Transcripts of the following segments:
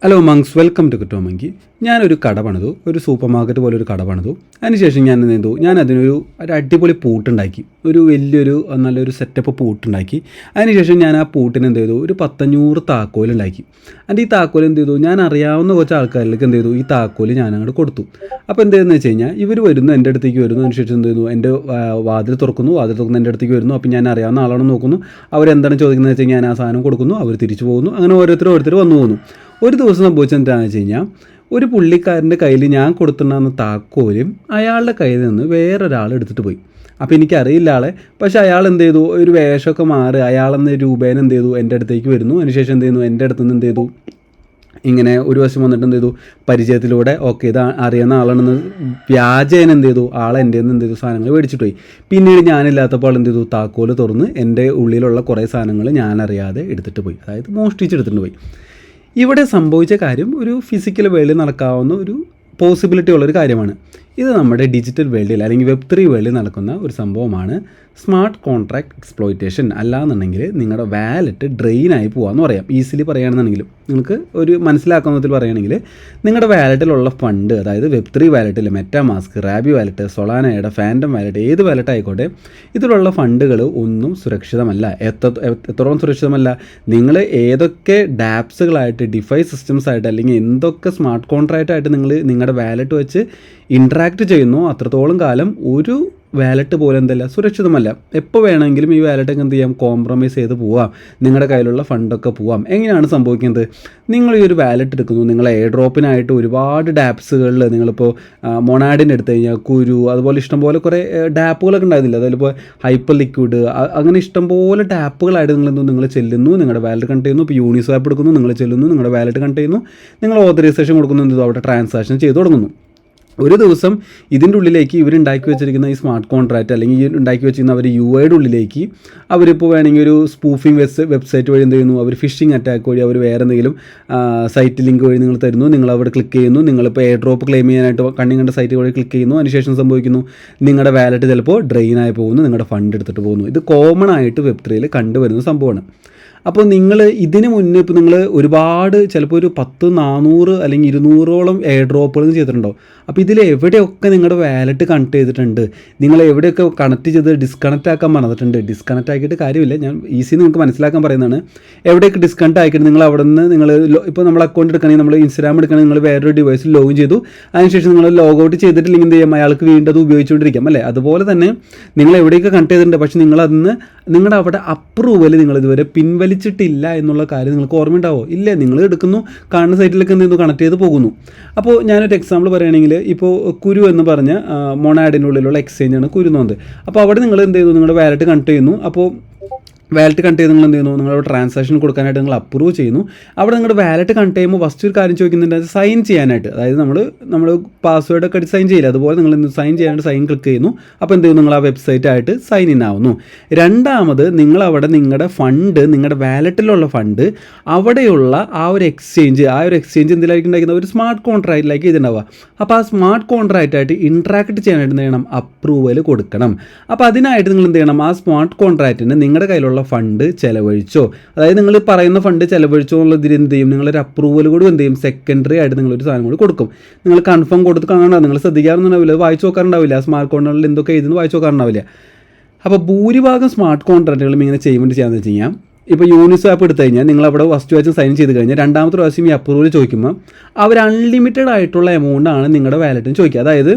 Hello മങ്സ്, welcome to CryptoMonkey. ഞാനൊരു കട പണിതു, ഒരു സൂപ്പർ മാർക്കറ്റ് പോലെ ഒരു കട പണിതു. അതിനുശേഷം ഞാൻ എന്ത് ചെയ്തു, ഞാൻ അതിനൊരു അടിപൊളി പൂട്ടുണ്ടാക്കി, ഒരു വലിയൊരു നല്ലൊരു സെറ്റപ്പ് പൂട്ടുണ്ടാക്കി. അതിനുശേഷം ഞാൻ ആ പൂട്ടിന് എന്ത് ചെയ്തു, ഒരു 500 താക്കോലുണ്ടാക്കി. അതിൻ്റെ ഈ താക്കോൽ എന്ത് ചെയ്തു, ഞാൻ അറിയാവുന്ന കുറച്ച് ആൾക്കാരിലേക്ക് എന്ത് ചെയ്തു, ഈ താക്കോൽ ഞാൻ അങ്ങോട്ട് കൊടുത്തു. അപ്പോൾ എന്ത് ചെയ്യുന്നത് വെച്ച് കഴിഞ്ഞാൽ, ഇവർ വരുന്നു, എൻ്റെ അടുത്തേക്ക് വരുന്നു. അതിനുശേഷം എന്ത് ചെയ്യുന്നു, എൻ്റെ വാതിൽ തുറക്കുന്നു എൻ്റെ അടുത്തേക്ക് വരുന്നു. അപ്പോൾ ഞാൻ അറിയാവുന്ന ആളാണെന്ന് നോക്കുന്നു, അവരെന്താണ് ചോദിക്കുന്നത് വെച്ച് കഴിഞ്ഞാൽ ഞാൻ ആ സാധനം കൊടുക്കുന്നു, അവർ തിരിച്ചു പോകുന്നു. അങ്ങനെ ഓരോരുത്തർ വന്നു പോകുന്നു. ഒരു ദിവസം സംഭവിച്ചത് എന്താണെന്ന് വെച്ച് കഴിഞ്ഞാൽ, ഒരു പുള്ളിക്കാരൻ്റെ കയ്യിൽ ഞാൻ കൊടുത്തിട്ടുണ്ടാകുന്ന താക്കോലും അയാളുടെ കയ്യിൽ നിന്ന് വേറൊരാൾ എടുത്തിട്ട് പോയി. അപ്പോൾ എനിക്കറിയില്ല ആളെ, പക്ഷേ അയാൾ എന്ത് ചെയ്തു, ഒരു വേഷമൊക്കെ മാറി അയാളെന്ന രൂപേന എന്ത് ചെയ്തു, എൻ്റെ അടുത്തേക്ക് വരുന്നു. അതിനുശേഷം എന്ത് ചെയ്യുന്നു, എൻ്റെ അടുത്ത് നിന്ന് എന്ത് ചെയ്തു, ഇങ്ങനെ ഒരു വശം വന്നിട്ട് എന്ത് ചെയ്തു, പരിചയത്തിലൂടെ ഓക്കെ ഇത് അറിയുന്ന ആളാണെന്ന് വ്യാജേന എന്ത് ചെയ്തു, ആളെ എൻ്റെ നിന്ന് എന്ത് ചെയ്തു, സാധനങ്ങൾ മേടിച്ചിട്ട് പോയി. പിന്നീട് ഞാനില്ലാത്തപ്പോൾ എന്ത് ചെയ്തു, താക്കോല് തുറന്ന് എൻ്റെ ഉള്ളിലുള്ള കുറേ സാധനങ്ങൾ ഞാനറിയാതെ എടുത്തിട്ട് പോയി, അതായത് മോഷ്ടിച്ചെടുത്തിട്ട് പോയി. ഇവിടെ സംഭവിച്ച കാര്യം ഒരു ഫിസിക്കൽ വേൾഡിൽ നടക്കാവുന്ന ഒരു പോസിബിലിറ്റി ഉള്ളൊരു കാര്യമാണ്. ഇത് നമ്മുടെ ഡിജിറ്റൽ വേൾഡിൽ അല്ലെങ്കിൽ Web3 വേൾഡിൽ നടക്കുന്ന ഒരു സംഭവമാണ് സ്മാർട്ട് കോൺട്രാക്ട് എക്സ്പ്ലോയിറ്റേഷൻ. അല്ലാന്നുണ്ടെങ്കിൽ നിങ്ങളുടെ വാലറ്റ് ഡ്രെയിനായി പോകാമെന്ന് പറയാം. ഈസിലി പറയുകയാണെന്നുണ്ടെങ്കിലും നിങ്ങൾക്ക് ഒരു മനസ്സിലാക്കുന്നതിൽ പറയുകയാണെങ്കിൽ, നിങ്ങളുടെ വാലറ്റിലുള്ള ഫണ്ട്, അതായത് Web3 വാലറ്റിൽ മെറ്റാമാസ്ക്, റാബി വാലറ്റ്, സൊളാനയുടെ ഫാൻറ്റം വാലറ്റ്, ഏത് വാലറ്റ് ആയിക്കോട്ടെ, ഇതിലുള്ള ഫണ്ടുകൾ ഒന്നും സുരക്ഷിതമല്ല. എത്രത്തോളം സുരക്ഷിതമല്ല, നിങ്ങൾ ഏതൊക്കെ ഡാപ്സുകളായിട്ട്, ഡിഫൈ സിസ്റ്റംസ് ആയിട്ട്, അല്ലെങ്കിൽ എന്തൊക്കെ സ്മാർട്ട് കോൺട്രാക്റ്റ് ആയിട്ട് നിങ്ങളുടെ വാലറ്റ് വെച്ച് ഇൻട്രാക്ട് ചെയ്യുന്നു, അത്രത്തോളം കാലം ഒരു വാലറ്റ് പോലെ എന്തല്ല സുരക്ഷിതമല്ല. എപ്പോൾ വേണമെങ്കിലും ഈ വാലറ്റൊക്കെ എന്ത് ചെയ്യാം, കോംപ്രമൈസ് ചെയ്ത് പോവാം, നിങ്ങളുടെ കയ്യിലുള്ള ഫണ്ടൊക്കെ പോവാം. എങ്ങനെയാണ് സംഭവിക്കുന്നത്, നിങ്ങൾ ഈ ഒരു വാലറ്റ് എടുക്കുന്നു, നിങ്ങൾ എയർ ഡ്രോപ്പിനായിട്ട് ഒരുപാട് ഡാപ്സുകളിൽ, നിങ്ങളിപ്പോൾ മൊണാഡിൻ്റെ എടുത്തു കഴിഞ്ഞാൽ കുരു, അതുപോലെ ഇഷ്ടംപോലെ കുറേ ഡാപ്പുകളൊക്കെ ഉണ്ടായിരുന്നില്ല, അതിലിപ്പോൾ ഹൈപ്പർ ലിക്വിഡ്, അങ്ങനെ ഇഷ്ടംപോലെ ഡാപ്പുകളായിട്ട് നിങ്ങൾ ചെല്ലുന്നു, നിങ്ങളുടെ വാലറ്റ് കണക്ട് ചെയ്യുന്നു. ഇപ്പോൾ യൂണിസ്വാപ്പ് എടുക്കുന്നു, നിങ്ങൾ ചെല്ലുന്നു, നിങ്ങളുടെ വാലറ്റ് കണക്ട് ചെയ്യുന്നു, നിങ്ങൾ ഓതറൈസേഷൻ കൊടുക്കുന്നു, അവിടെ ട്രാൻസാക്ഷൻ ചെയ്ത് തുടങ്ങുന്നു. ഒരു ദിവസം ഇതിൻ്റെ ഉള്ളിലേക്ക് ഇവരുണ്ടാക്കി വെച്ചിരിക്കുന്ന ഈ സ്മാർട്ട് കോൺട്രാക്റ്റ്, അല്ലെങ്കിൽ ഈ ഉണ്ടാക്കി വെച്ചിരിക്കുന്ന അവർ UIയുടെ ഉള്ളിലേക്ക് അവരിപ്പോൾ വേണമെങ്കിൽ ഒരു സ്പൂഫിംഗ് വെബ്സൈറ്റ് വഴി എന്ത് ചെയ്യുന്നു, അവർ ഫിഷിംഗ് അറ്റാക്ക് വഴി അവർ വേറെ എന്തെങ്കിലും സൈറ്റ് ലിങ്ക് വഴി നിങ്ങൾ തരുന്നു, നിങ്ങൾ അവിടെ ക്ലിക്ക് ചെയ്യുന്നു, നിങ്ങളിപ്പോൾ എയർ ഡ്രോപ്പ് ക്ലെയിം ചെയ്യാനായിട്ട് കണ്ട സൈറ്റ് വഴി ക്ലിക്ക് ചെയ്യുന്നു. അതിനുശേഷം സംഭവിക്കുന്നു, നിങ്ങളുടെ വാലറ്റ് ചിലപ്പോൾ ഡ്രെയിനായി പോകുന്നു, നിങ്ങളുടെ ഫണ്ട് എടുത്തിട്ട് പോകുന്നു. ഇത് കോമൺ ആയിട്ട് Web3 കണ്ടുവരുന്ന സംഭവമാണ്. അപ്പോൾ നിങ്ങൾ ഇതിന് മുന്നേ ഇപ്പോൾ നിങ്ങൾ ഒരുപാട്, ചിലപ്പോൾ ഒരു 10, 400 അല്ലെങ്കിൽ 200ഓളം എയർ ഡ്രോപ്പുകൾ ചെയ്തിട്ടുണ്ടോ. അപ്പോൾ ഇതിൽ എവിടെയൊക്കെ നിങ്ങളുടെ വാലറ്റ് കണക്ട് ചെയ്തിട്ടുണ്ട്, നിങ്ങൾ എവിടെയൊക്കെ കണക്ട് ചെയ്ത് ഡിസ്കണക്റ്റ് ആക്കാൻ പറഞ്ഞിട്ടുണ്ട്. ഡിസ്കണക്റ്റ് ആക്കിയിട്ട് കാര്യമില്ല, ഞാൻ ഈസി നിങ്ങൾക്ക് മനസ്സിലാക്കാൻ പറയുന്നതാണ്. എവിടെയൊക്കെ ഡിസ്കണക്റ്റ് ആക്കിയിട്ട് നിങ്ങൾ അവിടെ നിന്ന് ഇപ്പോൾ നമ്മൾ അക്കൗണ്ട് എടുക്കണമെങ്കിൽ, നമ്മൾ ഇൻസ്റ്റാഗ്രാം എടുക്കണമെങ്കിൽ, നിങ്ങൾ വേറൊരു ഡിവൈസിൽ ലോഗിൻ ചെയ്തു, അതിനുശേഷം നിങ്ങൾ ലോഗ് ഔട്ട് ചെയ്തിട്ടില്ലെങ്കിൽ എന്ത് ചെയ്യാം, അയാൾക്ക് വീണ്ടും അത് ഉപയോഗിച്ചുകൊണ്ടിരിക്കാം അല്ലേ. അതുപോലെ തന്നെ നിങ്ങൾ എവിടെയൊക്കെ കണക്ട് ചെയ്തിട്ടുണ്ട്, പക്ഷേ നിങ്ങളതിന് നിങ്ങളുടെ അവിടെ അപ്രൂവൽ നിങ്ങൾ ഇതുവരെ പിൻവലിച്ചിട്ടില്ല എന്നുള്ള കാര്യം നിങ്ങൾക്ക് ഓർമ്മയുണ്ടാവോ? ഇല്ല, നിങ്ങൾ എടുക്കുന്നു, കാണുന്ന സൈറ്റിലേക്ക് എന്ത് ചെയ്യുന്നു, കണക്ട് ചെയ്ത് പോകുന്നു. അപ്പോൾ ഞാനൊരു എക്സാമ്പിൾ പറയുകയാണെങ്കിൽ, ഇപ്പോൾ കുരു എന്ന് പറഞ്ഞ മൊണാഡിനുള്ളിലുള്ള എക്സ്ചേഞ്ചാണ് കുരു എന്ന് പറഞ്ഞത്. അപ്പോൾ അവിടെ നിങ്ങൾ എന്ത് ചെയ്യുന്നു, നിങ്ങളുടെ വാലറ്റ് കണക്ട് ചെയ്യുന്നു. അപ്പോൾ വാലറ്റ് കണക്ട് ചെയ്ത് നിങ്ങൾ എന്ത് ചെയ്യുന്നു, നിങ്ങളുടെ ട്രാൻസാക്ഷൻ കൊടുക്കാനായിട്ട് നിങ്ങൾ അപ്രൂവ് ചെയ്യുന്നു. അവിടെ നിങ്ങളുടെ വാലറ്റ് കണക്ട് ചെയ്യുമ്പോൾ ഫസ്റ്റ് ഒരു കാര്യം ചോദിക്കുന്നുണ്ട്, അത് സൈൻ ചെയ്യാനായിട്ട്. അതായത് നമ്മൾ പാസ്വേഡൊക്കെ അടിച്ച് സൈൻ ചെയ്യില്ല, അതുപോലെ നിങ്ങൾ സൈൻ ചെയ്യാനായിട്ട് സൈൻ ക്ലിക്ക് ചെയ്യുന്നു. അപ്പോൾ എന്ത് ചെയ്യുന്നു, നിങ്ങൾ ആ വെബ്സൈറ്റായിട്ട് സൈൻ ഇൻ ആവുന്നു. രണ്ടാമത്, നിങ്ങളവിടെ നിങ്ങളുടെ ഫണ്ട്, നിങ്ങളുടെ വാലറ്റിലുള്ള ഫണ്ട് അവിടെയുള്ള ആ ഒരു എക്സ്ചേഞ്ച് എന്തിലായിരിക്കും ഉണ്ടാക്കുന്നത്, ഒരു സ്മാർട്ട് കോൺട്രാക്റ്റിലേക്ക് ചെയ്തിട്ടുണ്ടാവുക. അപ്പോൾ ആ സ്മാർട്ട് കോൺട്രാക്റ്റായിട്ട് ഇൻട്രാക്ട് ചെയ്യാനായിട്ട് എന്ത് ചെയ്യണം, അപ്രൂവൽ കൊടുക്കണം. അപ്പോൾ അതിനായിട്ട് നിങ്ങൾ എന്ത് ചെയ്യണം, ആ സ്മാർട്ട് കോൺട്രാക്റ്റിന് നിങ്ങളുടെ കയ്യിലുള്ള ഫണ്ട് ചെലവഴിച്ചോ, അതായത് നിങ്ങൾ പറയുന്ന ഫണ്ട് ചെലവഴിച്ചോ എന്നുള്ളതിൽ എന്ത് ചെയ്യും, നിങ്ങളൊരു അപ്രൂവൽ കൂടി എന്ത് ചെയ്യും, സെക്കൻഡറി ആയിട്ട് നിങ്ങളൊരു സാധനം കൂടി കൊടുക്കും. നിങ്ങൾ കൺഫേം കൊടുത്ത് കാണാൻ നിങ്ങൾ ശ്രദ്ധിക്കാറൊന്നുണ്ടാവില്ല, വായിച്ചു നോക്കാറുണ്ടാവില്ല, സ്മാർട്ട് കോൺട്രാക്റ്റിൽ എന്തൊക്കെ എഴുതുന്നു വായിച്ചു നോക്കാറുണ്ടാവില്ല. അപ്പോൾ ഭൂരിഭാഗം സ്മാർട്ട് കോൺട്രാക്റ്റുകളും ഇങ്ങനെ ചെയ്യുമ്പോൾ ചെയ്യാമെന്ന് വെച്ച് കഴിഞ്ഞാൽ, ഇപ്പോൾ യൂണിസ്വാപ്പ് എടുത്തു കഴിഞ്ഞാൽ നിങ്ങൾ അവിടെ ഫസ്റ്റ് വാച്ച് സൈൻ ചെയ്ത് കഴിഞ്ഞാൽ രണ്ടാമത്തെ പ്രാവശ്യം ഈ അപ്രൂവൽ ചോദിക്കുമ്പോൾ അവർ അൺലിമിറ്റഡ് ആയിട്ടുള്ള എമൗണ്ടാണ് നിങ്ങളുടെ വാലറ്റിന് ചോദിക്കുക. അതായത്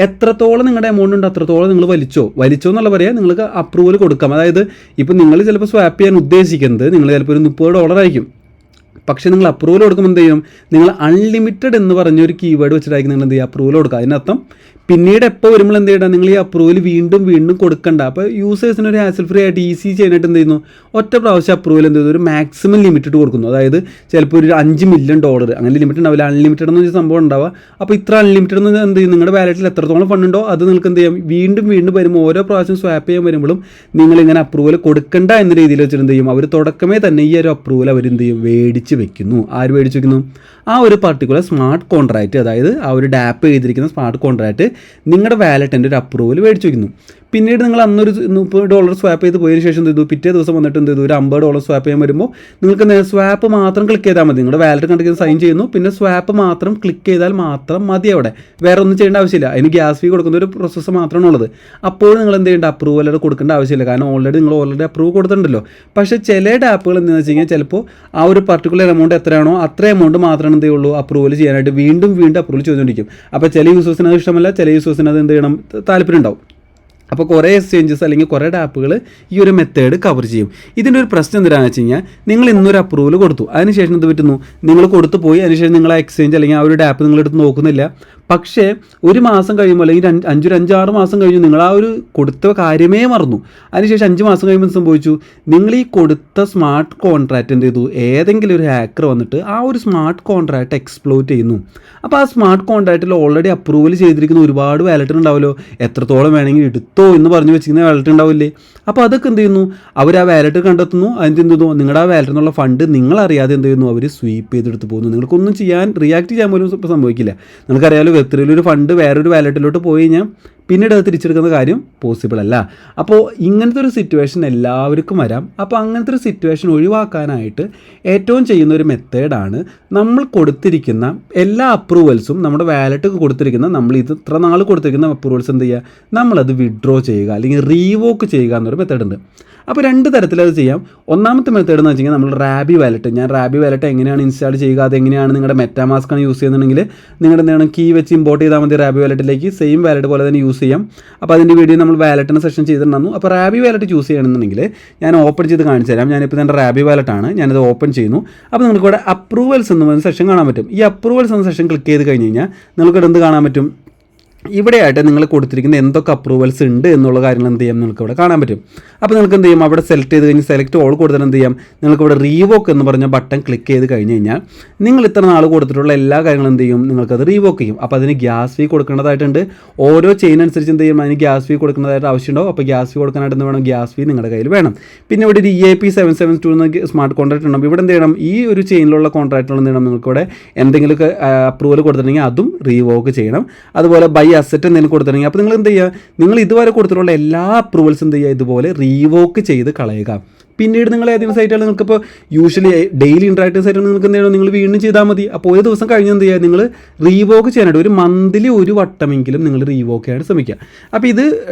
എത്രത്തോളം നിങ്ങളുടെ എമൗണ്ട് ഉണ്ട് അത്രത്തോളം നിങ്ങൾ വലിച്ചോ എന്നുള്ള പറയാം, നിങ്ങൾക്ക് അപ്രൂവൽ കൊടുക്കാം. അതായത് ഇപ്പോൾ നിങ്ങൾ ചിലപ്പോൾ സ്വാപ്പ് ചെയ്യാൻ ഉദ്ദേശിക്കുന്നത് നിങ്ങൾ ചിലപ്പോൾ ഒരു $30 ആയിരിക്കും, പക്ഷേ നിങ്ങൾ അപ്രൂവൽ കൊടുക്കുമ്പോൾ എന്ത് ചെയ്യും, നിങ്ങൾ അൺലിമിറ്റഡ് എന്ന് പറഞ്ഞൊരു കീവേഡ് വെച്ചിട്ടായിരിക്കും നിങ്ങൾ എന്ത് ചെയ്യുക, അപ്രൂവൽ കൊടുക്കുക. അതിനർത്ഥം പിന്നീട് എപ്പോൾ വരുമ്പോൾ എന്ത് ചെയ്യണം, നിങ്ങൾ ഈ അപ്രൂവൽ വീണ്ടും കൊടുക്കണ്ട. അപ്പോൾ യൂസേഴ്സിന് ഒരു ഹാസൽ ഫ്രീ ആയിട്ട് ഈസി ചെയ്യാനായിട്ട് എന്ത് ചെയ്യുന്നു, ഒറ്റ പ്രാവശ്യം അപ്രൂവൽ എന്ത് ചെയ്യുന്നു, ഒരു മാക്സിമം ലിമിറ്റഡ് കൊടുക്കുന്നു. അതായത് ചിലപ്പോൾ ഒരു $5 മില്യൺ അങ്ങനെ ലിമിറ്റ് ഉണ്ടാവില്ല, അൺലിമിറ്റഡ് എന്ന് വെച്ചാൽ സംഭവം ഉണ്ടാവുക. അപ്പോൾ ഇത്ര അൺലിമിറ്റഡ് എന്ന് എന്ത് ചെയ്യും, നിങ്ങളുടെ വാലറ്റിൽ എത്രത്തോളം ഫണ്ട് ഉണ്ടോ അത് നിങ്ങൾക്ക് എന്ത് ചെയ്യാം, വീണ്ടും വരുമ്പോൾ ഓരോ പ്രാവശ്യം സ്വാപ്പ് ചെയ്യാൻ വരുമ്പോഴും നിങ്ങളിങ്ങനെ അപ്രൂവൽ കൊടുക്കണ്ട എന്ന രീതിയിൽ വെച്ചിട്ട് എന്ത് ചെയ്യും, അവർ തുടക്കമേ തന്നെ ഈ ഒരു അപ്രൂവൽ അവരെന്ത് ചെയ്യും, മേടിച്ച് വെക്കുന്നു. ആര് മേടിച്ച് വെക്കുന്നു, ആ ഒരു പർട്ടിക്കുലർ സ്മാർട്ട് കോൺട്രാക്റ്റ്, അതായത് ആ ഒരു ഡാപ്പ് ചെയ്തിരിക്കുന്ന സ്മാർട്ട് കോൺട്രാക്റ്റ് നിങ്ങളുടെ വാലറ്റിൻ്റെ ഒരു അപ്രൂവൽ മേടിച്ച് വയ്ക്കുന്നു. പിന്നീട് നിങ്ങൾ അന്നൊരു $30 സ്വാപ്പ് ചെയ്ത് പോയതിന് ശേഷം എന്ത് ചെയ്തു, പിറ്റേ ദിവസം വന്നിട്ട് എന്ത് ചെയ്തു, ഒരു $50 സ്വാപ്പ് ചെയ്യാൻ വരുമ്പോൾ നിങ്ങൾക്ക് സ്വാപ്പ് മാത്രം ക്ലിക്ക് ചെയ്താൽ മതി. നിങ്ങളുടെ വാലറ്റ് കണ്ടിട്ട് സൈൻ ചെയ്യുന്നു, പിന്നെ സ്വാപ്പ് മാത്രം ക്ലിക്ക് ചെയ്താൽ മാത്രം മതി. അവിടെ വേറെ ഒന്നും ചെയ്യേണ്ട ആവശ്യമില്ല. അതിന് ഗ്യാസ് ഫീ കൊടുക്കുന്ന ഒരു പ്രോസസ്സ് മാത്രമാണ് ഉള്ളത്. അപ്പോൾ നിങ്ങൾ എന്ത് ചെയ്യേണ്ട, അപ്രൂവൽ കൊടുക്കേണ്ട ആവശ്യമില്ല. കാരണം നിങ്ങൾ ഓൾറെഡി അപ്രൂവ് കൊടുത്തിട്ടുണ്ടല്ലോ. പക്ഷേ ചില ആപ്പുകൾ എന്താണെന്ന് വെച്ച് കഴിഞ്ഞാൽ ചിലപ്പോൾ ആ ഒരു പർട്ടിക്കുലർ എമൗണ്ട് എത്രയാണോ അത്ര എമൗണ്ട് മാത്രമേ എന്ത് ചെയ്യുള്ളൂ അപ്രൂവൽ ചെയ്യാനായിട്ട് വീണ്ടും അപ്രൂവൽ ചെയ്തുകൊണ്ടിരിക്കും. അപ്പോൾ ചില യൂസേഴ്സിന് അത് ഇഷ്ടമല്ല, ചില യൂസേഴ്സിന് അത് എന്ത് ചെയ്യണം, താല്പര്യം ഉണ്ടാവും. അപ്പോൾ കുറേ എക്സ്ചേഞ്ചസ് അല്ലെങ്കിൽ കുറേ ആപ്പുകൾ ഈ ഒരു മെത്തേഡ് കവർ ചെയ്യും. ഇതിൻ്റെ ഒരു പ്രശ്നം എന്താണെന്ന് വെച്ച് കഴിഞ്ഞാൽ നിങ്ങൾ ഇന്നൊരു അപ്രൂവൽ കൊടുത്തു, അതിനുശേഷം എന്ത് പറ്റുന്നു, നിങ്ങൾ കൊടുത്തു പോയി, അതിനുശേഷം നിങ്ങൾ ആ എക്സ്ചേഞ്ച് അല്ലെങ്കിൽ ആ ഒരു ആപ്പ് നിങ്ങളെടുത്ത് നോക്കുന്നില്ല. പക്ഷേ ഒരു മാസം കഴിയുമ്പോൾ അല്ലെങ്കിൽ 5-6 മാസം കഴിഞ്ഞു നിങ്ങൾ ആ ഒരു കൊടുത്ത കാര്യമേ മറന്നു. അതിനുശേഷം 5 മാസം കഴിയുമ്പോൾ സംഭവിച്ചു, നിങ്ങൾ ഈ കൊടുത്ത സ്മാർട്ട് കോൺട്രാക്റ്റ് എന്ത് ചെയ്തു, ഏതെങ്കിലും ഒരു ഹാക്കർ വന്നിട്ട് ആ ഒരു സ്മാർട്ട് കോൺട്രാക്റ്റ് എക്സ്പ്ലോയിറ്റ് ചെയ്യുന്നു. അപ്പോൾ ആ സ്മാർട്ട് കോൺട്രാക്റ്റിൽ ഓൾറെഡി അപ്രൂവൽ ചെയ്തിരിക്കുന്ന ഒരുപാട് വാലറ്റ് ഉണ്ടാവുമല്ലോ, എത്രത്തോളം വേണമെങ്കിൽ എടുത്തോ എന്ന് പറഞ്ഞു വെച്ചിരിക്കുന്ന വാലറ്റ് ഉണ്ടാവില്ലേ. അപ്പോൾ അതൊക്കെ എന്ത് ചെയ്യുന്നു, അവർ ആ വാലറ്റ് കണ്ടെത്തുന്നു, അതിന് എന്ത് ചെയ്യുന്നു, നിങ്ങളുടെ ആ വാലറ്റിൽ നിന്നുള്ള ഫണ്ട് നിങ്ങളറിയാതെ എന്ത് ചെയ്യുന്നു, അവർ സ്വീപ്പ് ചെയ്തെടുത്ത് പോകുന്നു. നിങ്ങൾക്കൊന്നും റിയാക്ട് ചെയ്യാൻ പോലും ഇപ്പോൾ സംഭവിക്കില്ല. നിങ്ങൾക്കറിയാലോ, വെബ്3 ഒരു ഫണ്ട് വേറൊരു വാലറ്റിലോട്ട് പോയി കഴിഞ്ഞാൽ പിന്നീട് അത് തിരിച്ചെടുക്കുന്ന കാര്യം പോസിബിൾ അല്ല. അപ്പോൾ ഇങ്ങനത്തെ ഒരു സിറ്റുവേഷൻ എല്ലാവർക്കും വരാം. അപ്പോൾ അങ്ങനത്തെ ഒരു സിറ്റുവേഷൻ ഒഴിവാക്കാനായിട്ട് ഏറ്റവും ചെയ്യുന്ന ഒരു മെത്തേഡാണ് നമ്മൾ കൊടുത്തിരിക്കുന്ന എല്ലാ അപ്രൂവൽസും, നമ്മുടെ വാലറ്റ് കൊടുത്തിരിക്കുന്ന നമ്മൾ ഇത്ര നാൾ കൊടുത്തിരിക്കുന്ന അപ്രൂവൽസ് എന്ത് ചെയ്യുക, നമ്മളത് വിഡ്രോ ചെയ്യുക അല്ലെങ്കിൽ റീവോക്ക് ചെയ്യുക എന്നൊരു മെത്തേഡുണ്ട്. അപ്പോൾ 2 തരത്തിലത് ചെയ്യാം. ഒന്നാമത്തെ മെത്തേഡ് എന്ന് വെച്ച് കഴിഞ്ഞാൽ നമ്മൾ റാബി വാലറ്റ്, ഞാൻ റാബി വാലറ്റ് എങ്ങനെയാണ് ഇൻസ്റ്റാൾ ചെയ്യുക, അതെങ്ങനെയാണ് നിങ്ങളുടെ മെറ്റാമാസ്ക് ആണ് യൂസ് ചെയ്യുന്നുണ്ടെങ്കിൽ നിങ്ങളുടെ എന്താണ് കീ വെച്ച് ഇമ്പോർട്ട് ചെയ്താൽ മതി റാബി വാലറ്റിലേക്ക്. സെയിം വാലറ്റ് പോലെ തന്നെ യൂസ് ചെയ്യാം. അപ്പോൾ അതിൻ്റെ വീഡിയോ നമ്മൾ വാലറ്റിന് സെഷൻ ചെയ്തിട്ടുണ്ടായിരുന്നു. അപ്പോൾ റാബി വാലറ്റ് ചൂസ് ചെയ്യണമെന്നുണ്ടെങ്കിൽ ഞാൻ ഓപ്പൺ ചെയ്ത് കാണിച്ചു തരാം. ഞാനിപ്പോൾ എൻ്റെ റാബി വാലറ്റാണ്, ഞാനത് ഓപ്പൺ ചെയ്യുന്നു. അപ്പോൾ നിങ്ങൾക്ക് ഇവിടെ അപ്രൂവൽസ് എന്ന് പറയുന്ന സെഷൻ കാണാൻ പറ്റും. ഈ അപ്രൂവൽസ് എന്ന സെഷൻ ക്ലിക്ക് ചെയ്ത് കഴിഞ്ഞ് കഴിഞ്ഞാൽ നിങ്ങൾക്കിവിടെ എന്ത് കാണാൻ പറ്റും, ഇവിടെയായിട്ട് നിങ്ങൾ കൊടുത്തിരിക്കുന്ന എന്തൊക്കെ അപ്രൂവൽസ് ഉണ്ട് എന്നുള്ള കാര്യങ്ങൾ എന്ത് ചെയ്യാം നിങ്ങൾക്ക് ഇവിടെ കാണാൻ പറ്റും. അപ്പോൾ നിങ്ങൾക്ക് എന്ത് ചെയ്യും, അവിടെ സെലക്ട് ചെയ്ത് കഴിഞ്ഞ് സെലക്ട് ഓൾ കൊടുത്തിട്ട് എന്ത് ചെയ്യാം, നിങ്ങൾക്ക് ഇവിടെ റീവോക്ക് എന്ന് പറഞ്ഞ ബട്ടൺ ക്ലിക്ക് ചെയ്ത് കഴിഞ്ഞ് കഴിഞ്ഞാൽ നിങ്ങൾ ഇത്ര നാൾ കൊടുത്തിട്ടുള്ള എല്ലാ കാര്യങ്ങളും എന്ത് ചെയ്യും, നിങ്ങൾക്കത് റീവോക്ക് ചെയ്യും. അപ്പോൾ അതിന് ഗ്യാസ് ഫീ കൊടുക്കേണ്ടതായിട്ടുണ്ട്. ഓരോ ചെയിൻ അനുസരിച്ച് എന്ത് ചെയ്യും, അതിന് ഗ്യാസ് ഫീ കൊടുക്കേണ്ടതായിട്ട് ആവശ്യമുണ്ടാവും. അപ്പോൾ ഗ്യാസ് ഫീ കൊടുക്കാനായിട്ട് എന്ത് വേണം, ഗ്യാസ് ഫീ നിങ്ങളുടെ കയ്യിൽ വേണം. പിന്നെ ഇവിടെ ഒരു EIP 772 എന്ന സ്മാർട്ട് കോൺട്രാക്ട് ഉണ്ടാകും. ഇവിടെ എന്ത് ചെയ്യണം, ഈ ഒരു ചെയിനിലുള്ള കോൺട്രാക്റ്റുകൾ എന്ത് ചെയ്യണം, നിങ്ങൾക്ക് ഇവിടെ എന്തെങ്കിലും അപ്രൂവൽ കൊടുത്തിട്ടുണ്ടെങ്കിൽ അതും റീവോക്ക് ചെയ്യണം. അതുപോലെ ബൈ അസറ്റ് എന്തെങ്കിലും കൊടുത്തിട്ടുണ്ടെങ്കിൽ അപ്പോൾ നിങ്ങൾ എന്ത് ചെയ്യുക, നിങ്ങൾ ഇതുവരെ കൊടുത്തിട്ടുള്ള എല്ലാ അപ്രൂവൽസ് എന്ത് ചെയ്യുക, ഇതുപോലെ റീവോക്ക് ചെയ്ത് കളയുക. പിന്നീട് നിങ്ങൾ ഏതെങ്കിലും സൈറ്റുകൾ നിങ്ങൾക്കിപ്പോൾ യൂഷ്വലി ഡെയിലി ഇൻട്രാക്റ്റീവ് സൈറ്റുകൾ നിങ്ങൾക്ക് എന്ത് ചെയ്യണം, നിങ്ങൾ വീണ്ടും ചെയ്താൽ മതി. അപ്പോൾ ഒരു ദിവസം കഴിഞ്ഞ് എന്ത് ചെയ്യുക, നിങ്ങൾ റീവോക്ക് ചെയ്യാനായിട്ട് ഒരു മന്ത്ലി ഒരു വട്ടമെങ്കിലും നിങ്ങൾ റീവോക്ക് ചെയ്യാൻ ശ്രമിക്കുക. അപ്പോൾ ഇത്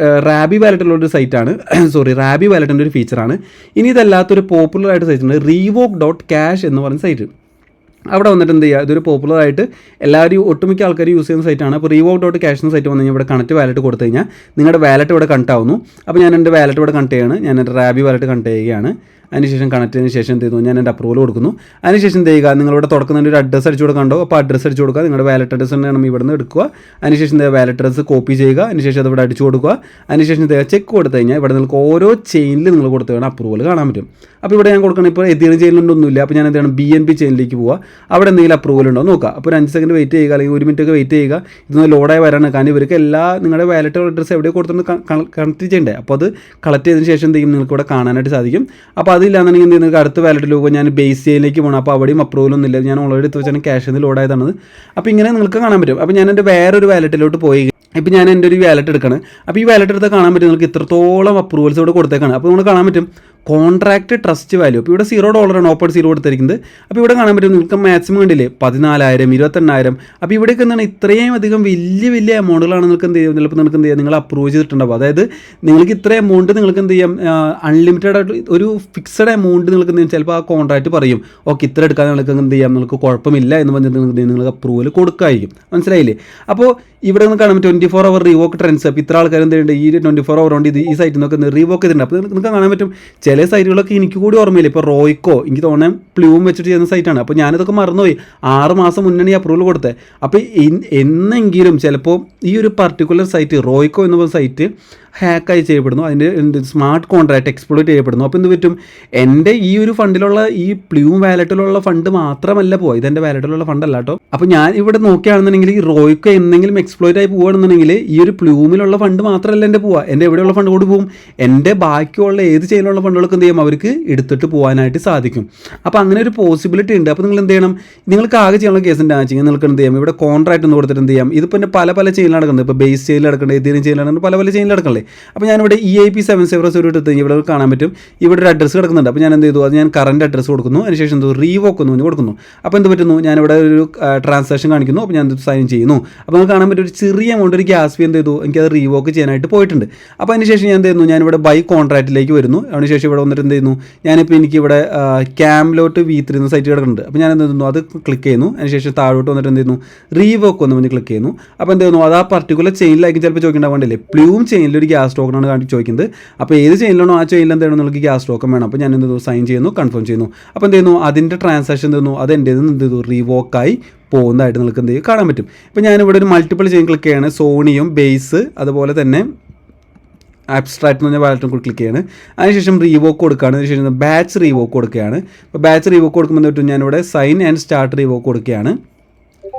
റാബി വാലറ്റിലുള്ളൊരു സൈറ്റാണ്, റാബി വാലറ്റിൻ്റെ ഒരു ഫീച്ചറാണ്. ഇനി ഇതല്ലാത്തൊരു പോപ്പുലർ ആയിട്ട് സൈറ്റ് ഉണ്ട്, revoke.cash എന്ന് പറയുന്ന സൈറ്റ്. അവിടെ വന്നിട്ട് എന്ത് ചെയ്യുക, ഇതൊരു പോപ്പുലറായിട്ട് എല്ലാവരും ഒട്ടുമിക്ക ആൾക്കാർ യൂസ് ചെയ്യുന്ന സൈറ്റാണ്. അപ്പോൾ revoke.cash എന്ന സൈറ്റ് വന്നു കഴിഞ്ഞാൽ ഇവിടെ കണക്ട് വാലറ്റ് കൊടുത്തു കഴിഞ്ഞാൽ നിങ്ങളുടെ വാലറ്റ് ഇവിടെ കണക്ട് ആവുന്നു. അപ്പോൾ ഞാൻ എൻ്റെ വാലറ്റ് ഇവിടെ കണക്ട് ചെയ്യുകയാണ്, ഞാൻ എൻ്റെ റാബി വാലറ്റ് കണക്ട് ചെയ്യുകയാണ്. അതിനുശേഷം കണക്ട് ചെയ്തതിന് ശേഷം എന്ത് ചെയ്തു, ഞാൻ എൻ്റെ അപ്രൂവൽ കൊടുക്കുന്നു. അതിനുശേഷം എന്ത് ചെയ്യുക, നിങ്ങളിവിടെ തുടക്കുന്നതിൻ്റെ ഒരു അഡ്രസ്സ് അടിച്ചു കൊടുക്കണ്ടോ, അപ്പോൾ അഡ്രസ്സ് അടിച്ചു കൊടുക്കുക. നിങ്ങളുടെ വാലറ്റ് അഡ്രസ്സ് വേണം ഇവിടെ നിന്ന് എടുക്കുക. അതിനുശേഷം വാലറ്റ് അഡ്രസ്സ് കോപ്പി ചെയ്യുക. അതിനുശേഷം അത് ഇവിടെ അടിച്ചു കൊടുക്കുക. അതിനുശേഷം ചെക്ക് കൊടുത്തു കഴിഞ്ഞാൽ ഇവിടെ നിങ്ങൾക്ക് ഓരോ ചെയിനിൽ നിങ്ങൾ കൊടുത്തു വേണം അപ്രൂവൽ കാണാൻ പറ്റും. അപ്പോൾ ഇവിടെ ഞാൻ കൊടുക്കണം, ഇപ്പോൾ എത്തിയുടെ ചെയിനിലൊന്നുമില്ല. അപ്പോൾ ഞാൻ എന്താണ് BNB ചെയിനിലേക്ക് പോവുക. അവിടെ എന്തെങ്കിലും അപ്രൂവൽ ഉണ്ടോ നോക്കുക. അപ്പോൾ ഒരു 5 സെക്കൻഡ് വെയിറ്റ് ചെയ്യുക, അല്ലെങ്കിൽ 1 മിനിറ്റ് ഒക്കെ വെയിറ്റ് ചെയ്യുക. ഇതൊന്ന് ലോഡായി വരാനാണ്. കാരണം ഇവർക്ക് നിങ്ങളുടെ വാലറ്റ് അഡ്രസ്സ് എവിടെ കൊടുത്തിട്ട് കണക്ട് ചെയ്യണ്ടേ. അപ്പോൾ അത് കളക്ട് ചെയ്തതിന് ശേഷം എന്തെങ്കിലും നിങ്ങൾക്ക് ഇവിടെ കാണാനായിട്ട് സാധിക്കും. അപ്പോൾ അതില്ലാന്നുണ്ടെങ്കിൽ നിങ്ങൾക്ക് അടുത്ത വാലറ്റിൽ പോകുമ്പോൾ ഞാൻ ബേസ് ചെയിനിലേക്ക് പോകണം. അപ്പോൾ അവിടെയും അപ്രൂവലൊന്നും ഇല്ല, ഞാൻ ഓൾറെഡി എടുത്ത് വെച്ചാൽ ക്യാഷ് നിന്ന് ലോഡായതാണ്. അപ്പോൾ ഇങ്ങനെ നിങ്ങൾക്ക് കാണാൻ പറ്റും. അപ്പോൾ ഞാൻ എൻ്റെ വേറൊരു വാലറ്റിലോട്ട് പോയി, ഇപ്പോൾ ഞാൻ എൻ്റെ ഒരു വാലറ്റ് എടുക്കണം. അപ്പോൾ ഈ വാലറ്റ് എടുത്താൽ കാണാൻ പറ്റും നിങ്ങൾക്ക് ഇത്രത്തോളം അപ്രൂവൽസ് ഇവിടെ കൊടുത്തേക്കാണ്. അപ്പോൾ നമ്മൾ കാണാൻ പറ്റും കോൺട്രാക്റ്റ് ട്രസ്റ്റ് വാല്യൂ. അപ്പോൾ ഇവിടെ $0 ഓപ്പൺ 0 കൊടുത്തിരിക്കുന്നത്. അപ്പോൾ ഇവിടെ കാണാൻ പറ്റും നിങ്ങൾക്ക് മാക്സിമം കണ്ടില്ലേ 14,000, 28,000. അപ്പോൾ ഇവിടേക്ക് എന്താണ് ഇത്രയും അധികം വലിയ എമൗണ്ടുകളാണ് നിങ്ങൾക്ക് എന്ത് ചെയ്യും, ചിലപ്പോൾ നിങ്ങൾക്ക് എന്ത് ചെയ്യാം, നിങ്ങൾ അപ്രൂവ് ചെയ്തിട്ടുണ്ടാവും. അതായത് നിങ്ങൾക്ക് ഇത്ര എമൗണ്ട് നിങ്ങൾക്ക് എന്ത് ചെയ്യാം, അൺലിമിറ്റഡ് ആയിട്ട് ഒരു ഫിക്സഡ് എമൗണ്ട് നിങ്ങൾക്ക് എന്ത് ചെയ്യും, ചിലപ്പോൾ ആ കോൺട്രാക്റ്റ് പറയും ഓക്കെ ഇത്ര എടുക്കാൻ നിങ്ങൾക്ക് എന്ത് ചെയ്യാം, നിങ്ങൾക്ക് കുഴപ്പമില്ല എന്ന് പറഞ്ഞിട്ട് നിങ്ങൾക്ക് അപ്രൂവൽ കൊടുക്കായിരിക്കും. മനസ്സിലായില്ലേ. അപ്പോൾ ഇവിടെ നിന്ന് കാണാൻ 24 hour റീവോക്ക് ട്രെൻഡ്സ്. അപ്പോൾ ഇത്ര ആൾക്കാർ എന്ത് ചെയ്യുന്നുണ്ട്, ഈ 24 hour കൊണ്ട് ഈ സൈറ്റിൽ നിന്നൊക്കെ റീവോക്ക് ചെയ്തിട്ടുണ്ട്. അപ്പോൾ നിങ്ങൾക്ക് കാണാൻ പറ്റും ചില സൈറ്റുകളൊക്കെ എനിക്ക് കൂടി ഓർമ്മയില്ല. ഇപ്പോൾ റോയ്ക്കോ എനിക്ക് തോന്നാൻ പ്ലൂം വെച്ചിട്ട് ചെയ്യുന്ന സൈറ്റാണ്. അപ്പോൾ ഞാനിതൊക്കെ മറന്നുപോയി, 6 മാസം മുന്നേ ഈ അപ്രൂവൽ കൊടുത്തത്. അപ്പോൾ എന്നെങ്കിലും ചിലപ്പോൾ ഈ ഒരു പർട്ടിക്കുലർ സൈറ്റ് റോയ്ക്കോ എന്ന് പറയുന്ന സൈറ്റ് ഹാക്കായി ചെയ്യപ്പെടുന്നു, അതിൻ്റെ സ്മാർട്ട് കോൺട്രാക്റ്റ് എക്സ്പ്ലോയിറ്റ് ചെയ്യപ്പെടുന്നു. അപ്പോൾ എന്ത് പറ്റും, എൻ്റെ ഈ ഒരു ഫണ്ടിലുള്ള ഈ പ്ലൂം വാലറ്റിലുള്ള ഫണ്ട് മാത്രമല്ല പോവുക, ഇതെൻ്റെ വാലറ്റിലുള്ള ഫണ്ടല്ല കേട്ടോ. അപ്പോൾ ഞാൻ ഇവിടെ നോക്കുകയാണെന്നുണ്ടെങ്കിൽ ഈ റോയ്ക്ക് എന്തെങ്കിലും എക്സ്പ്ലോയിറ്റ് ആയി പോവുകയാണെന്നുണ്ടെങ്കിൽ ഈ ഒരു പ്ലൂമിലുള്ള ഫണ്ട് മാത്രമല്ല എൻ്റെ പോവുക, എൻ്റെ എവിടെയുള്ള ഫണ്ട് കൂടി പോകും, എൻ്റെ ബാക്കിയുള്ള ഏത് ചെയിലുള്ള ഫണ്ടുകൾക്ക് എന്ത് ചെയ്യും, അവർക്ക് എടുത്തിട്ട് പോകാനായിട്ട് സാധിക്കും. അപ്പോൾ അങ്ങനെ ഒരു പോസിബിലിറ്റി ഉണ്ട്. അപ്പോൾ നിങ്ങൾ എന്ത് ചെയ്യണം, നിങ്ങൾക്ക് ആകെ ചെയ്യാനുള്ള കേസിൻ്റെ ആണെങ്കിൽ നിങ്ങൾക്ക് എന്ത് ചെയ്യാം, ഇവിടെ കോൺട്രാക്ട് എന്ന് കൊടുത്തിട്ട് എന്ത് ചെയ്യാം, ഇതിപ്പോൾ എൻ്റെ പല ചെയിനിൽ നടക്കുന്നത്, ഇപ്പോൾ ബേസ് ചെയിനിൽ നടക്കേണ്ടത്, എതിരും ചെയിനിൽ നടക്കുന്നത്, പല ചെയിനിൽ നടക്കണല്ലേ. അപ്പോൾ ഞാനിവിടെ EIP 770 എടുത്ത് ഇവിടെ കാണാൻ പറ്റും, ഇവിടെ ഒരു അഡ്രസ്സ് കിടക്കുന്നുണ്ട്. അപ്പോൾ ഞാൻ എന്ത് ചെയ്തു, അത് ഞാൻ കറണ്ട് അഡ്രസ്സ് കൊടുക്കുന്നു, അതിനുശേഷം എന്ത് റീവോക്ക് എന്ന് കൊടുക്കുന്നു. അപ്പോൾ എന്ത് പറ്റുന്നു, ഞാനിവിടെ ഒരു ട്രാൻസാക്ഷൻ കാണിക്കുന്നു. അപ്പോൾ ഞാൻ സൈൻ ചെയ്യുന്നു. അപ്പോൾ നമുക്ക് കാണാൻ പറ്റും ഒരു ചെറിയ എമൗണ്ട് ഒരു ഗ്യാസ് ഫീ എന്ത് ചെയ്തു, എനിക്കത് റീവോക്ക് ചെയ്യാനായിട്ട് പോയിട്ടുണ്ട്. അപ്പോൾ അതിനുശേഷം ഞാൻ എന്ത് ചെയ്യുന്നു, ഞാനിവിടെ ബൈ കോൺട്രാക്റ്റിലേക്ക് വരുന്നു. അതിനുശേഷം ഇവിടെ വന്നിട്ട് എന്ത് ചെയ്യുന്നു, ഞാനിപ്പോൾ എനിക്കിവിടെ ക്യാംലോട്ട് V3 എന്ന സൈറ്റ് കിടക്കുന്നുണ്ട്. അപ്പോൾ ഞാൻ എന്ത് ചെയ്യുന്നു, അത് ക്ലിക്ക് ചെയ്യുന്നു. അതിനുശേഷം താഴോട്ട് വന്നിട്ട് എന്ത് ചെയ്യുന്നു, റീവോക്ക് എന്ന് പറഞ്ഞ് ക്ലിക്ക് ചെയ്യുന്നു. അപ്പോൾ എന്ത് ചെയ്യുന്നു, അത് ആ പർട്ടിക്കുലർ ചെയിനിലായിരിക്കും ചിലപ്പോൾ ചോദിക്കേണ്ടതുകൊണ്ടല്ലേ, പ്ലൂം ചെയിനിൽ ഒരു ഗ്യാസ് ടോക്കണാണ് ചോദിക്കുന്നത്. അപ്പോൾ ഏത് ചെയിനിലാണോ ആ ചെയിനിൽ എന്താണ് നിങ്ങൾക്ക് ഗ്യാസ് ടോക്കൺ വേണം. അപ്പോൾ ഞാൻ എന്ത് ചെയ്യുന്നു, സൈൻ ചെയ്യുന്നു, കൺഫേം ചെയ്യുന്നു. അപ്പോൾ എന്ത് ചെയ്യുന്നു, അതിൻ്റെ ട്രാൻസാക്ഷൻ എന്ത് ചെയ്യുന്നു, അത് എൻ്റെ എന്ത് ചെയ്തു, റീവോക്കായി പോകുന്നതായിട്ട് നിങ്ങൾക്ക് എന്ത് ചെയ്യും, കാണാൻ പറ്റും. ഇപ്പോൾ ഞാനിവിടെ ഒരു മൾട്ടിപ്പിൾ ചെയിൻ ക്ലിക്ക് ചെയ്യാണ്, സോണിയും ബേസ് അതുപോലെ തന്നെ അബ്സ്ട്രാക്ട് എന്ന് പറഞ്ഞ വാലറ്റും കൂടി ക്ലിക്ക് ചെയ്യാണ്. അതിനുശേഷം റീവോക്ക് കൊടുക്കുകയാണ്. അതിനുശേഷം ബാച്ച് റീവോക്ക് കൊടുക്കുകയാണ്. അപ്പോൾ ബാച്ച് റീവോക്ക് കൊടുക്കുമ്പോൾ പറ്റും, ഞാനിവിടെ സൈൻ ആൻഡ് സ്റ്റാർട്ട് റീവോക്ക് കൊടുക്കുകയാണ്.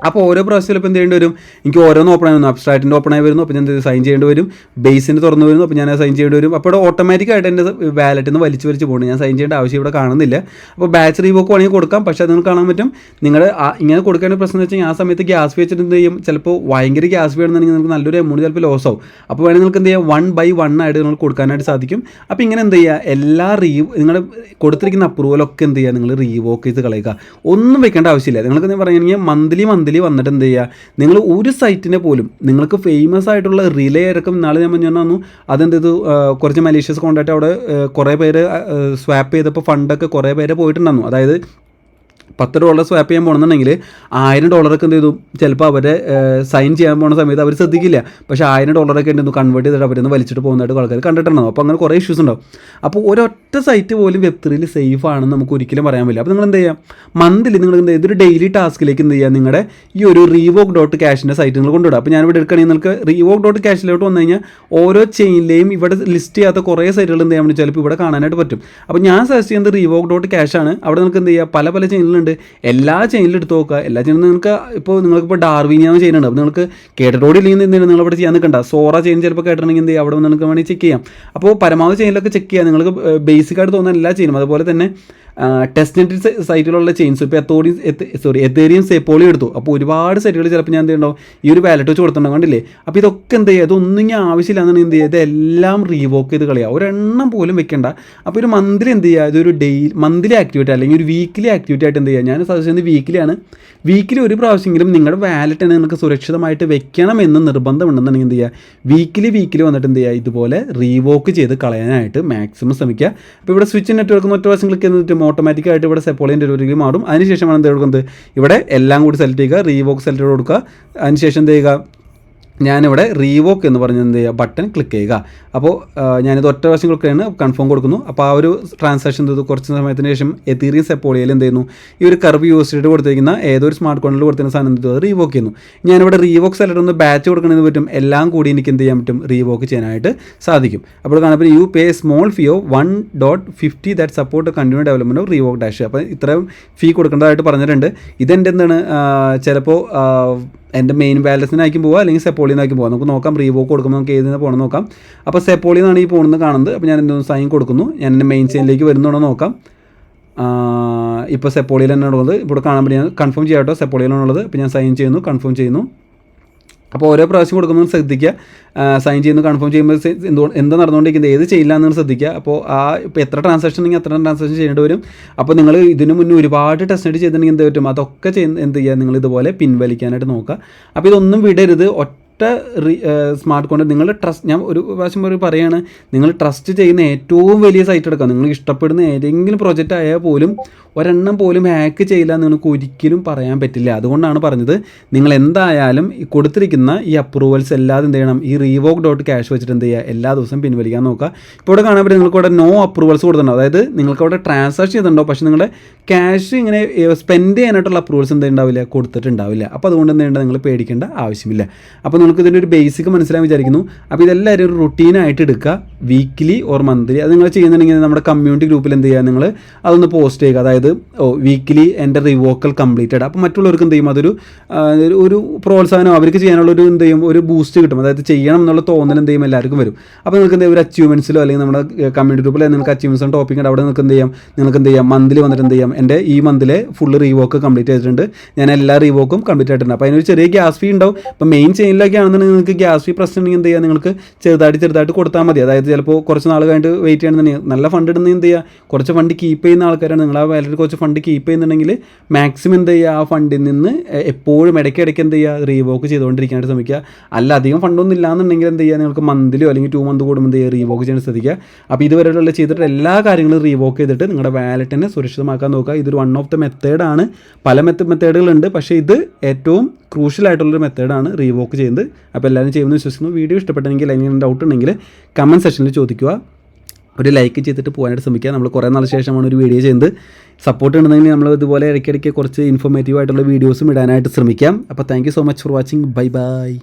അപ്പോൾ ഓരോ പ്രാവശ്യം ചിലപ്പോൾ എന്ത് ചെയ്യേണ്ടി വരും, എനിക്ക് ഓരോന്ന് ഓപ്പൺ ആയി വന്നു, അബ്സ്ട്രാക്റ്റിൻ്റെ ഓപ്പൺ ആയി വരുന്നു. അപ്പോൾ ഞാൻ സൈൻ ചെയ്യേണ്ടി വരും, ബേസിൻ്റെ തുറന്നു വരുന്നു. അപ്പോൾ ഞാൻ സൈൻ ചെയ്യേണ്ടി വരും. അപ്പോൾ ഇവിടെ ഓട്ടോമാറ്റിക്കായിട്ട് എൻ്റെ വാലറ്റിൽ നിന്ന് വലിച്ചു പോകുന്നുണ്ട്, ഞാൻ സൈൻ ചെയ്യേണ്ട ആവശ്യം ഇവിടെ കാണുന്നില്ല. അപ്പോൾ ബാച്ച് റീവോക്ക് വേണമെങ്കിൽ കൊടുക്കാം, പക്ഷേ അത് നിങ്ങൾക്ക് കാണാൻ പറ്റും, നിങ്ങളുടെ ഇങ്ങനെ കൊടുക്കേണ്ട പ്രശ്നം എന്ന് വെച്ചാൽ ആ സമയത്ത് ഗ്യാസ് വെച്ചിട്ട് എന്ത് ചെയ്യും, ചിലപ്പോൾ ഭയങ്കര ഗ്യാസ് വേണമെന്നുണ്ടെങ്കിൽ നിങ്ങൾക്ക് നല്ലൊരു എമൗണ്ട് ചിലപ്പോൾ ലോസ് ആവും. അപ്പോൾ വേണമെങ്കിൽ നിങ്ങൾക്ക് എന്ത് ചെയ്യാം, 1/1 ആയിട്ട് നിങ്ങൾക്ക് കൊടുക്കാനായിട്ട് സാധിക്കും. അപ്പോൾ ഇങ്ങനെ എന്ത് ചെയ്യുക, എല്ലാ നിങ്ങൾ കൊടുത്തിരിക്കുന്ന അപ്രൂവലൊക്കെ എന്ത് ചെയ്യുക, നിങ്ങൾ റീവോക്ക് ചെയ്ത് കളയുക, ഒന്നും വെക്കേണ്ട ആവശ്യമില്ല. നിങ്ങൾക്ക് എന്താ പറയുകയാണെങ്കിൽ മന്ത്ലി വന്നിട്ട് എന്ത് ചെയ്യുക, നിങ്ങൾ ഒരു സൈറ്റിനെ പോലും നിങ്ങൾക്ക് ഫേമസ് ആയിട്ടുള്ള റിലേ ഇറക്കും. നാളെ ഞാൻ പറഞ്ഞു അതെന്ത് ചെയ്തു, കുറച്ച് മലീഷ്യസ് കോൺടാക്റ്റ് അവിടെ കുറേ പേര് സ്വാപ്പ് ചെയ്തപ്പോൾ ഫണ്ടൊക്കെ കുറേ പേര് പോയിട്ടുണ്ടായിരുന്നു. അതായത് $10 സ്വാപ്പ് ചെയ്യാൻ പോകണമെന്നുണ്ടെങ്കിൽ $1000 എന്ത് ചെയ്തു, ചിലപ്പോൾ അവരെ സൈൻ ചെയ്യാൻ പോകുന്ന സമയത്ത് അവർ ശ്രദ്ധിക്കില്ല. പക്ഷേ $1000 എന്തെന്നു കൺവേർട്ട് ചെയ്തിട്ട് അവരൊന്ന് വലിച്ചിട്ട് പോകുന്നതായിട്ട് ആൾക്കാർ കണ്ടിട്ടുണ്ടാവും. അപ്പോൾ അങ്ങനെ കുറേ ഇഷ്യൂസ് ഉണ്ടാവും. അപ്പോൾ ഒരൊറ്റ സൈറ്റ് പോലും Web3 സേഫ് ആണെന്ന് നമുക്ക് ഒരിക്കലും പറയാൻ പറ്റില്ല. അപ്പോൾ നിങ്ങൾ എന്ത് ചെയ്യുക, മന്ത്ലി നിങ്ങൾ എന്ത് ചെയ്യുക, ഇതൊരു ഡെയിലി ടാസ്കിലേക്ക് എന്ത് ചെയ്യുക, നിങ്ങളുടെ ഈ ഒരു revoke.cashൻ്റെ സൈറ്റ് നിങ്ങൾ കൊണ്ടുവിടുക. അപ്പോൾ ഞാനിവിടെ എടുക്കുകയാണെങ്കിൽ നിങ്ങൾക്ക് revoke.cashലോട്ട് വന്നു കഴിഞ്ഞാൽ ഓരോ ചെയിനിലെയും ഇവിടെ ലിസ്റ്റ് ചെയ്യാത്ത കുറേ സൈറ്റുകൾ എന്ത് ചെയ്യാൻ വേണ്ടി ചിലപ്പോൾ ഇവിടെ കാണാനായിട്ട് പറ്റും. അപ്പോൾ ഞാൻ സജസ്റ്റ് ചെയ്യുന്നത് revoke.cash ആണ്. അവിടെ നിങ്ങൾക്ക് എന്ത് ചെയ്യുക, പല ചെയിനിലുണ്ട്, എല്ലാ ചെയിനിലും എടുത്ത് നോക്കുക. എല്ലാ ചെയിനും നിങ്ങൾക്ക് നിങ്ങൾക്കിപ്പോൾ ഡാർവിനിയാന്ന് ചെയ്യുന്നുണ്ട്. അപ്പോൾ നിങ്ങൾക്ക് കേട്ടിട്ടോടെ ഇല്ലെങ്കിൽ എന്തെങ്കിലും നിങ്ങൾ ഇവിടെ ചെയ്യാൻ നിൽക്കണ്ട. സോറ ചെയിൻ ചിലപ്പോൾ കേട്ടിട്ടുണ്ടെങ്കിൽ എന്ത് ചെയ്യുക, അവിടെ നിങ്ങൾക്ക് വേണമെങ്കിൽ ചെക്ക് ചെയ്യാം. അപ്പോൾ പരമാവധി ചെയിനിലൊക്കെ ചെക്ക് ചെയ്യുക, നിങ്ങൾക്ക് ബേസിക്കായിട്ട് തോന്നുന്ന എല്ലാ ചെയിനും. അതുപോലെ തന്നെ ടെസ്റ്റ് നെറ്റ് സൈറ്റിലുള്ള ചെയിൻസ് ഇപ്പോൾ എത്തേറിയം സെപ്പോളി എടുത്തു. അപ്പോൾ ഒരുപാട് സൈറ്റുകൾ ചിലപ്പോൾ ഞാൻ എന്ത് ചെയ്യണ്ടാവും, ഈ ഒരു വാലറ്റ് വെച്ച് കൊടുത്തിട്ടുണ്ടാവും, കണ്ടില്ലേ. അപ്പോൾ ഇതൊക്കെ എന്ത് ചെയ്യുക, ഇതൊന്നും ഞാൻ ആവശ്യമില്ലാന്നാണ് എന്ത് ചെയ്യുക, ഇതെല്ലാം റീവോക്ക് ചെയ്ത് കളയുക, ഒരെണ്ണം പോലും വെക്കേണ്ട. അപ്പോൾ ഒരു മന്ത്ലി എന്ത് ചെയ്യുക, ഇതൊരു മന്ത്ലി ആക്ടിവിറ്റി അല്ലെങ്കിൽ ഒരു വീക്കിലി ആക്ടിവിറ്റി ആയിട്ട് എന്ത് ചെയ്യുക, ഞാൻ സജസ്റ്റ് ചെയ്യുന്നത് വീക്കിലിയാണ്. വീക്കിലി ഒരു പ്രാവശ്യമെങ്കിലും നിങ്ങളുടെ വാലറ്റിനെ നിങ്ങൾക്ക് സുരക്ഷിതമായിട്ട് വെക്കണമെന്ന് നിർബന്ധമുണ്ടെന്നുണ്ടെങ്കിൽ എന്ത് ചെയ്യുക, വീക്കിലി വന്നിട്ട് എന്ത് ചെയ്യുക, ഇതുപോലെ റീവോക്ക് ചെയ്ത് കളയാനായിട്ട് മാക്സിമം ശ്രമിക്കുക. അപ്പോൾ ഇവിടെ സ്വിച്ച് നെറ്റ്വർക്ക് മറ്റു പ്രാവശ്യം ക്ലിക്ക് ചെയ്തിട്ട് ഓട്ടോമാറ്റിക്കായിട്ട് ഇവിടെ സെപ്പോളിൻ്റെ ഒരു മാറും. അതിനുശേഷമാണ് എന്ത് കൊടുക്കുന്നത്, ഇവിടെ എല്ലാം കൂടി സെലക്ട് ചെയ്യുക, റീവോക്ക് സെലക്ട് കൊടുക്കുക. അതിനുശേഷം എന്ത് ചെയ്യുക, ഞാനിവിടെ റീവോക്ക് എന്ന് പറഞ്ഞ് എന്ത് ചെയ്യുക, ബട്ടൺ ക്ലിക്ക് ചെയ്യുക. അപ്പോൾ ഞാനിത് ഒറ്റ പ്രാവശ്യം ക്ലിക്ക് ചെയ്യുന്നു, കൺഫേം കൊടുക്കുന്നു. അപ്പോൾ ആ ഒരു ട്രാൻസാക്ഷൻ ചെയ്തു കുറച്ച് സമയത്തിന് ശേഷം എതീറിയം സെപ്പോളിയയിൽ എന്ത് ചെയ്യുന്നു, ഈ ഒരു കർവ് യൂസ് കൊടുത്തിരിക്കുന്ന ഏതൊരു സ്മാർട്ട് കോണിൽ കൊടുത്തിരുന്ന സാധനം എന്ത് ചെയ്തു, റീവോക്ക് ചെയ്യുന്നു. ഞാനിവിടെ റീവോക്ക് സെലക്ട് ഒന്ന് ബാച്ച് കൊടുക്കണമെന്ന് പറ്റും, എല്ലാം കൂടി എനിക്ക് എന്ത് ചെയ്യാൻ പറ്റും, റീവോക്ക് ചെയ്യാനായിട്ട് സാധിക്കും. അപ്പോൾ കാണുമ്പോൾ you pay small fee of $1.50 that support continue development of revoke dash. അപ്പോൾ ഇത്രയും ഫീ കൊടുക്കേണ്ടതായിട്ട് പറഞ്ഞിട്ടുണ്ട്. ഇതെൻ്റെ എന്താണ്, ചിലപ്പോൾ എൻ്റെ മെയിൻ ബാലൻസിനായിരിക്കും പോവുക, അല്ലെങ്കിൽ സെപ്പോളിന്നായിരിക്കും പോകാം. നമുക്ക് നോക്കാം, റീവോക്ക് കൊടുക്കുമ്പോൾ നമുക്ക് ഏതിന് പോകണം നോക്കാം. അപ്പോൾ സെപ്പോളിന്നാണ് ഈ പോകുന്നത് കാണുന്നത്. അപ്പോൾ ഞാൻ എന്തൊന്ന് സൈൻ കൊടുക്കുന്നു, ഞാൻ എൻ്റെ മെയിൻ ചെയിനിലേക്ക് വരുന്നുണ്ടോ നോക്കാം. ഇപ്പോൾ സെപ്പോളിയിൽ തന്നെ ഉള്ളത് ഇവിടെ കാണാൻ പറ്റും. ഞാൻ കൺഫേം ചെയ്യാം കേട്ടോ, സെപ്പോളിയിലാണുള്ളത്. അപ്പോൾ ഞാൻ സൈൻ ചെയ്യുന്നു, കൺഫേം ചെയ്യുന്നു. അപ്പോൾ ഓരോ പ്രാവശ്യം കൊടുക്കുമ്പോൾ ശ്രദ്ധിക്കുക, സൈൻ ചെയ്യുന്നു, കൺഫേം ചെയ്യുമ്പോൾ എന്താ നടന്നുകൊണ്ടിരിക്കുന്നത്, ഏത് ചെയ്യില്ലാന്ന് ശ്രദ്ധിക്കുക. അപ്പോൾ ഇപ്പോൾ എത്ര ട്രാൻസാക്ഷൻ ഉണ്ടെങ്കിൽ അത്ര ട്രാൻസാക്ഷൻ ചെയ്യേണ്ടി വരും. അപ്പോൾ നിങ്ങൾ ഇതിന് മുന്നേ ഒരുപാട് ടെസ്റ്റ് ചെയ്തിട്ടുണ്ടെങ്കിൽ എന്ത് പറ്റും, അതൊക്കെ എന്ത് ചെയ്യുക, നിങ്ങൾ ഇതുപോലെ പിൻവലിക്കാനായിട്ട് നോക്കുക. അപ്പോൾ ഇതൊന്നും വിടരുത്. സ്മാർട്ട് കോൺട്രാക്ട് നിങ്ങൾ ട്രസ്റ്റ്, ഞാൻ ഒരു പ്രാവശ്യം പറയുകയാണ്, നിങ്ങൾ ട്രസ്റ്റ് ചെയ്യുന്ന ഏറ്റവും വലിയ സൈറ്റ് എടുക്കുക. നിങ്ങൾ ഇഷ്ടപ്പെടുന്ന ഏതെങ്കിലും പ്രൊജക്റ്റ് ആയാൽ പോലും ഒരെണ്ണം പോലും ഹാക്ക് ചെയ്യില്ല എന്ന് നിങ്ങൾക്ക് ഒരിക്കലും പറയാൻ പറ്റില്ല. അതുകൊണ്ടാണ് പറഞ്ഞത്, നിങ്ങൾ എന്തായാലും കൊടുത്തിരിക്കുന്ന ഈ അപ്രൂവൽസ് എല്ലാതും എന്ത് ചെയ്യണം, ഈ revoke.cash വെച്ചിട്ട് എന്ത് ചെയ്യുക, എല്ലാ ദിവസവും പിൻവലിക്കാൻ നോക്കുക. ഇപ്പോൾ ഇവിടെ കാണാൻ പറ്റും, നിങ്ങൾക്ക് ഇവിടെ നോ അപ്രൂവൽസ് കൊടുത്തിട്ടുണ്ടോ, അതായത് നിങ്ങൾക്ക് അവിടെ ട്രാൻസാക്ഷൻ ചെയ്തിട്ടുണ്ടോ, പക്ഷേ നിങ്ങളുടെ ക്യാഷ് ഇങ്ങനെ സ്പെൻഡ് ചെയ്യാനായിട്ടുള്ള അപ്രൂവൽസ് എന്ത് ഉണ്ടാവില്ല, കൊടുത്തിട്ടുണ്ടാവില്ല. അപ്പോൾ അതുകൊണ്ട് എന്ത് ചെയ്യേണ്ട, നിങ്ങൾ പേടിക്കേണ്ട ആവശ്യമില്ല. അപ്പോൾ നിങ്ങൾക്ക് ഇതിൻ്റെ ഒരു ബേസിക് മനസ്സിലാകാൻ വിചാരിക്കുന്നു. അപ്പോൾ ഇതെല്ലാവരും ഒരു റുട്ടീനായിട്ട് എടുക്കുക, വീക്ക്ലി ഓർ മന്ത്ലി. അത് നിങ്ങൾ ചെയ്യുന്നുണ്ടെങ്കിൽ നമ്മുടെ കമ്മ്യൂണിറ്റി ഗ്രൂപ്പിൽ എന്ത് ചെയ്യുക, നിങ്ങൾ അതൊന്ന് പോസ്റ്റ് ചെയ്യുക. അതായത് വീക്ക്ലി എൻ്റെ റിവോക്കൽ കംപ്ലീറ്റഡ്. അപ്പോൾ മറ്റുള്ളവർക്ക് എന്ത് ചെയ്യും, അതൊരു ഒരു പ്രോത്സാഹനം, അവർക്ക് ചെയ്യാനുള്ളൊരു എന്ത് ചെയ്യും, ഒരു ബൂസ്റ്റ് കിട്ടും. അതായത് ചെയ്യണം എന്നുള്ള തോന്നൽ എന്ത് ചെയ്യും, എല്ലാവർക്കും വരും. അപ്പോൾ നിങ്ങൾക്ക് എന്ത് ചെയ്യും, ഒരു അച്ചീവ്മെൻറ്റ്സിലോ അല്ലെങ്കിൽ നമ്മുടെ കമ്മ്യൂണിറ്റി ഗ്രൂപ്പിൽ നിങ്ങൾക്ക് അച്ചീവ്മെൻറ്റ്സ് ടോപ്പിക് ഉണ്ട്, അവിടെ നിങ്ങൾക്ക് എന്ത് ചെയ്യാം, മന്ത്ലി വന്നിട്ട് എന്ത് ചെയ്യാം, എൻ്റെ ഈ മന്തിലെ ഫുള്ള് റീവോക്ക് കംപ്ലീറ്റ് ചെയ്തിട്ടുണ്ട്, ഞാൻ എല്ലാ റീവോക്കും കംപ്ലീറ്റ് ആയിട്ടുണ്ട്. അപ്പോൾ അതിനൊരു ചെറിയ ഗ്യാസ് ഫീ ഉണ്ടാവും. ഇപ്പോൾ മെയിൻ ചെയിനിലൊക്കെ ആണെന്നുണ്ടെങ്കിൽ നിങ്ങൾക്ക് ഗ്യാസ് ഫീ പ്രശ്നം ഉണ്ടെങ്കിൽ എന്ത് ചെയ്യുക, നിങ്ങൾക്ക് ചെറുതായിട്ട് കൊടുത്താൽ മതി. അതായത് ചിലപ്പോൾ കുറച്ച് നാൾ കഴിഞ്ഞിട്ട് വെയിറ്റ് ചെയ്യണമെന്നുണ്ടെങ്കിൽ, നല്ല ഫണ്ട് ഇടുന്ന എന്ത് ചെയ്യുക, കുറച്ച് ഫണ്ട് കീപ്പ് ചെയ്യുന്ന ആൾക്കാരാണ് നിങ്ങൾ, ആ വാലറ്റിൽ കുറച്ച് ഫണ്ട് കീപ്പ് ചെയ്യുന്നുണ്ടെങ്കിൽ മാക്സിമം എന്ത് ചെയ്യുക, ആ ഫണ്ടിൽ നിന്ന് എപ്പോഴും ഇടയ്ക്കിടയ്ക്ക് എന്ത് ചെയ്യുക, റീവോക്ക് ചെയ്തുകൊണ്ടിരിക്കാനായിട്ട് ശ്രമിക്കുക. അല്ല അധികം ഫണ്ടൊന്നും ഇല്ലാന്നുണ്ടെങ്കിൽ എന്ത് ചെയ്യുക, നിങ്ങൾക്ക് മന്ത്ലിയോ അല്ലെങ്കിൽ 2 മന്ത് കൂടുമ്പോൾ എന്ത് ചെയ്യുക, റീവോക്ക് ചെയ്യാൻ ശ്രദ്ധിക്കുക. അപ്പോൾ ഇതുവരെയുള്ള ചെയ്തിട്ട് എല്ലാ കാര്യങ്ങളും റീവോക്ക് ചെയ്തിട്ട് നിങ്ങളുടെ വാലറ്റിനെ സുരക്ഷിതമാക്കാൻ നോക്കുക. ഇതൊരു വൺ ഓഫ് ദ മെത്തേഡാണ്. പല മെത്തേഡുകളുണ്ട്, പക്ഷേ ഇത് ഏറ്റവും ക്രൂഷ്യലായിട്ടുള്ളൊരു മെത്തേഡാണ് റീവോക്ക് ചെയ്യുന്നത്. അപ്പോൾ എല്ലാവരും ചെയ്യുമെന്ന് വിശ്വസിക്കുന്നു. വീഡിയോ ഇഷ്ടപ്പെട്ടെങ്കിൽ അല്ലെങ്കിൽ ഡൗട്ട് ഉണ്ടെങ്കിൽ കമൻറ്റ് സെക്ഷനിൽ ചോദിക്കുക. ഒരു ലൈക്ക് ചെയ്തിട്ട് പോകാനായിട്ട് ശ്രമിക്കുക. നമ്മൾ കുറേ നാൾ ശേഷമാണ് ഒരു വീഡിയോ ചെയ്യുന്നത്. സപ്പോർട്ട് ഉണ്ടെങ്കിൽ നമ്മൾ ഇതുപോലെ ഇടയ്ക്കിടയ്ക്ക് കുറച്ച് ഇൻഫോർമേറ്റീവ് ആയിട്ടുള്ള വീഡിയോസും ഇടാനായിട്ട് ശ്രമിക്കാം. അപ്പോൾ thank you so much for watching. Bye bye.